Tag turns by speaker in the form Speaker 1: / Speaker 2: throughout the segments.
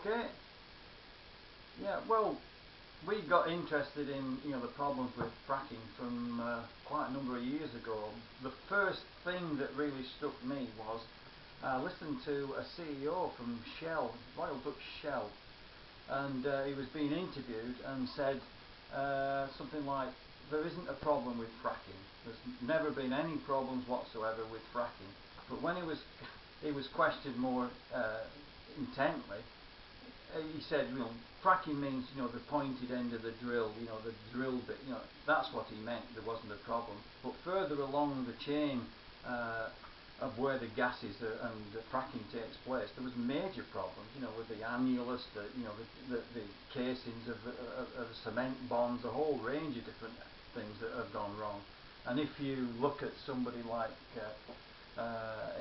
Speaker 1: Okay. Yeah, well, we got interested in the problems with fracking from quite a number of years ago. The first thing that really struck me was I listened to a CEO from Shell, Royal Dutch Shell, and he was being interviewed and said something like, there isn't a problem with fracking. There's never been any problems whatsoever with fracking. But when he was questioned more intently, he said, fracking means, the pointed end of the drill, the drill bit, that's what he meant, there wasn't a problem. But further along the chain of where the gases and the fracking takes place, there was major problems, with the annulus, the casings of cement bonds, a whole range of different things that have gone wrong. And if you look at somebody like,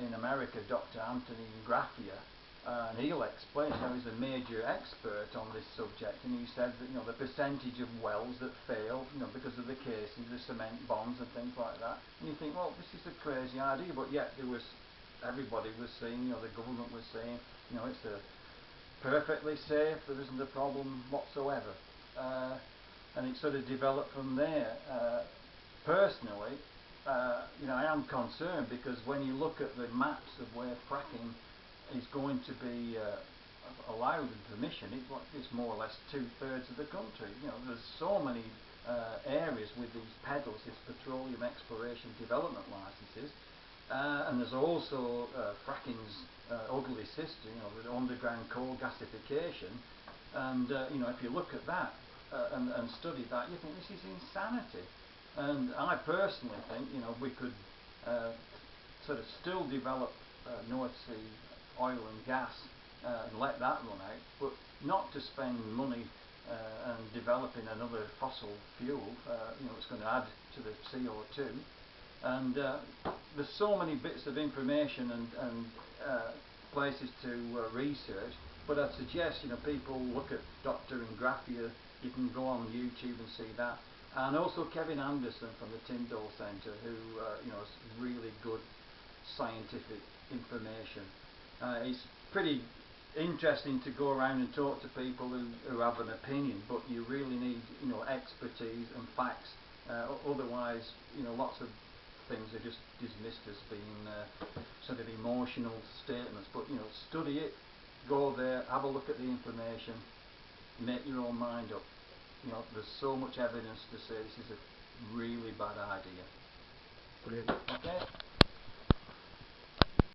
Speaker 1: in America, Dr. Anthony Graffia, and he'll explain, he's a major expert on this subject, and he said that the percentage of wells that fail, because of the casings, the cement bonds and things like that. And you think, well, this is a crazy idea, but yet everybody was saying, the government was saying, it's perfectly safe, there isn't a problem whatsoever, and it sort of developed from there. Personally, I am concerned, because when you look at the maps of where fracking is going to be allowed and permission, it's more or less 2/3 of the country. There's so many areas with these PEDLs, these petroleum exploration development licenses, and there's also fracking's ugly sister, the underground coal gasification. And if you look at that and study that, you think this is insanity. And I personally think we could sort of still develop North Sea oil and gas and let that run out, but not to spend money and developing another fossil fuel. It's going to add to the CO2. And there's so many bits of information and places to research. But I'd suggest people look at Dr. Graffia. You can go on YouTube and see that. And also Kevin Anderson from the Tyndall Centre, who has really good scientific information. It's pretty interesting to go around and talk to people who have an opinion, but you really need expertise and facts. Otherwise, lots of things are just dismissed as being sort of emotional statements. But study it, go there, have a look at the information, make your own mind up. There's so much evidence to say this is a really bad idea.
Speaker 2: Brilliant.
Speaker 1: Okay.